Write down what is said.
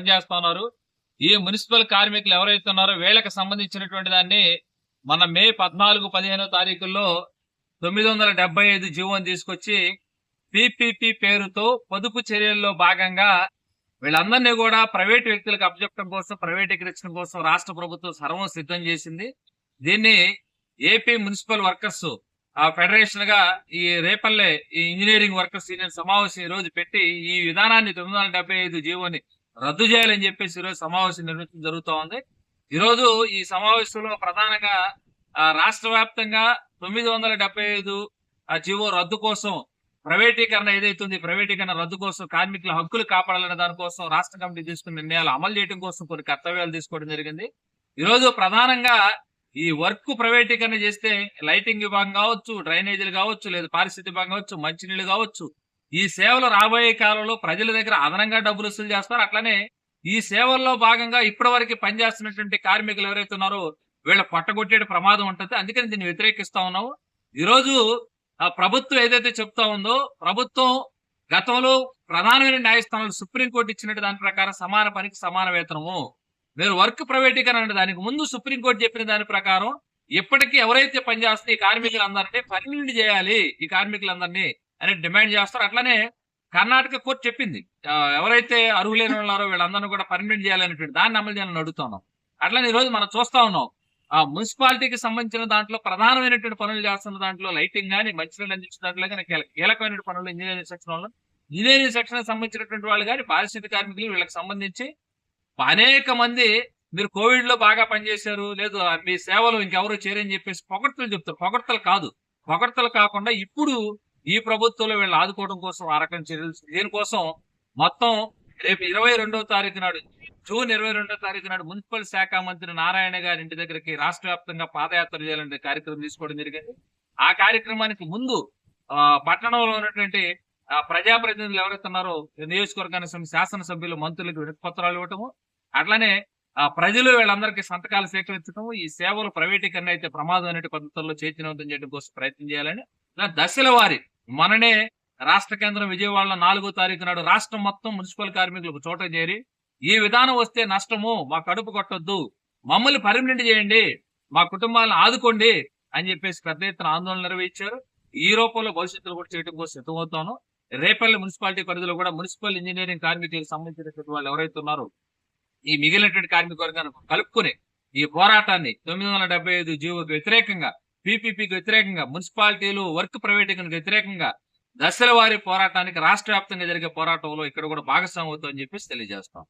పనిచేస్తా ఉన్నారు. ఈ మున్సిపల్ కార్మికులు ఎవరైతే ఉన్నారో వీళ్ళకి సంబంధించినటువంటి దాన్ని మన మే 14, 15 తారీఖుల్లో 975 జీవోని తీసుకొచ్చి పీపీపీ పేరుతో పొదుపు చర్యల్లో భాగంగా వీళ్ళందరినీ కూడా ప్రైవేట్ వ్యక్తులకు అప్పచెప్పడం కోసం, ప్రైవేటీకరించడం కోసం రాష్ట్ర ప్రభుత్వం సర్వం సిద్ధం చేసింది. దీన్ని ఏపీ మున్సిపల్ వర్కర్స్ ఫెడరేషన్ గా ఈ రేపల్లె ఈ ఇంజనీరింగ్ వర్కర్స్ యూనియన్ సమావేశం ఈ రోజు పెట్టి ఈ విధానాన్ని 975 జీవోని రద్దు చేయాలని చెప్పేసి ఈరోజు సమావేశం నిర్వహించడం జరుగుతూ ఉంది. ఈరోజు ఈ సమావేశంలో ప్రధానంగా రాష్ట్ర వ్యాప్తంగా 975 జీవో రద్దు కోసం, ప్రైవేటీకరణ ఏదైతుంది ప్రైవేటీకరణ రద్దు కోసం, కార్మికుల హక్కులు కాపాడాలనే దానికోసం రాష్ట్ర కమిటీ తీసుకున్న నిర్ణయాలు అమలు చేయడం కోసం కొన్ని కర్తవ్యాలు తీసుకోవడం జరిగింది. ఈరోజు ప్రధానంగా ఈ వర్క్ ప్రైవేటీకరణ చేస్తే లైటింగ్ విభాగం కావచ్చు, డ్రైనేజీలు కావచ్చు, లేదా పారిశుద్ధ్య విభాగం కావచ్చు, మంచినీళ్ళు కావచ్చు, ఈ సేవలు రాబోయే కాలంలో ప్రజల దగ్గర అదనంగా డబ్బులు వసూలు చేస్తారు. అట్లనే ఈ సేవల్లో భాగంగా ఇప్పటి వరకు పనిచేస్తున్నటువంటి కార్మికులు ఎవరైతే ఉన్నారో వీళ్ళ పొట్టగొట్టే ప్రమాదం ఉంటుంది. అందుకని దీన్ని వ్యతిరేకిస్తా ఉన్నాము. ఈరోజు ప్రభుత్వం ఏదైతే చెప్తా ఉందో, ప్రభుత్వం గతంలో ప్రధానమైన న్యాయస్థానాలు సుప్రీంకోర్టు ఇచ్చినట్టు దాని ప్రకారం సమాన పనికి సమాన వేతనము, మీరు వర్క్ ప్రైవేటీకరణ అంటే దానికి ముందు సుప్రీంకోర్టు చెప్పిన దాని ప్రకారం ఇప్పటికీ ఎవరైతే పనిచేస్తే ఈ కార్మికులందరినీ పర్మనెంట్ చేయాలి, ఈ కార్మికులందరినీ అని డిమాండ్ చేస్తారు. అట్లనే కర్ణాటక కోర్టు చెప్పింది ఎవరైతే అర్హులైన ఉన్నారో వీళ్ళందరినీ కూడా పర్మనెంట్ చేయాలనేటువంటి దాన్ని అమలు చేయాలని అడుగుతున్నాం. అట్లనే ఈ రోజు మనం చూస్తా ఉన్నాం మున్సిపాలిటీకి సంబంధించిన దాంట్లో ప్రధానమైనటువంటి పనులు చేస్తున్న దాంట్లో లైటింగ్ కానీ, మంచినీళ్ళు అందించిన దాంట్లో కానీ కీలకమైన పనులు ఇంజనీరింగ్ సెక్షన్ సంబంధించినటువంటి వాళ్ళు కానీ, పారిశుద్ధ్య కార్మికులు వీళ్ళకి సంబంధించి అనేక మంది మీరు కోవిడ్ లో బాగా పనిచేశారు, లేదు మీ సేవలు ఇంకెవరు చేయరని చెప్పేసి పొగడ్తలు చెప్తారు. పొగడ్తలు కాదు, పొగడ్తలు కాకుండా ఇప్పుడు ఈ ప్రభుత్వంలో వీళ్ళు ఆదుకోవడం కోసం ఆ రకం చర్యలు. దీనికోసం మొత్తం రేపు 22వ తారీఖు నాడు, జూన్ 22వ తారీఖు నాడు మున్సిపల్ శాఖ మంత్రి నారాయణ గారి ఇంటి దగ్గరికి రాష్ట్ర వ్యాప్తంగా పాదయాత్ర చేయాలనే కార్యక్రమం తీసుకోవడం జరిగింది. ఆ కార్యక్రమానికి ముందు పట్టణంలో ఉన్నటువంటి ప్రజాప్రతినిధులు ఎవరైతే ఉన్నారో నియోజకవర్గానికి శాసనసభ్యులు, మంత్రులకు వినతి పత్రాలు ఇవ్వటము, అట్లానే ప్రజలు వీళ్ళందరికీ సంతకాలు సేకరించడం, ఈ సేవలు ప్రైవేటీకరణ అయితే ప్రమాదం అనే పద్ధతుల్లో చైతన్యవంతం చేయడం కోసం ప్రయత్నం చేయాలని దశల వారి మననే రాష్ట్ర కేంద్రం విజయవాడలో 4వ తారీఖు నాడు రాష్ట్రం మొత్తం మున్సిపల్ కార్మికులకు చోట చేరి ఈ విధానం వస్తే నష్టము, మా కడుపు కొట్టొద్దు, మమ్మల్ని పర్మనెంట్ చేయండి, మా కుటుంబాలను ఆదుకోండి అని చెప్పేసి పెద్ద ఎత్తున ఆందోళన నిర్వహించారు. ఈ రూపంలో భవిష్యత్తులో కూడా చేయడం కోసం సిద్ధమవుతాను. రేపల్లి మున్సిపాలిటీ పరిధిలో కూడా మున్సిపల్ ఇంజనీరింగ్ కార్మికులకు సంబంధించినటువంటి వాళ్ళు ఎవరైతే ఉన్నారో ఈ మిగిలినటువంటి కార్మిక వర్గాన్ని కలుపుకుని ఈ పోరాటాన్ని 975 జీవోకి వ్యతిరేకంగా, పీపీపీకి వ్యతిరేకంగా, మున్సిపాలిటీలు వర్క్ ప్రైవేటీకరణకు వ్యతిరేకంగా దశల వారి పోరాటానికి రాష్ట్ర వ్యాప్తంగా జరిగే పోరాటంలో ఇక్కడ కూడా భాగస్వామి అవుతామని చెప్పేసి తెలియజేస్తాం.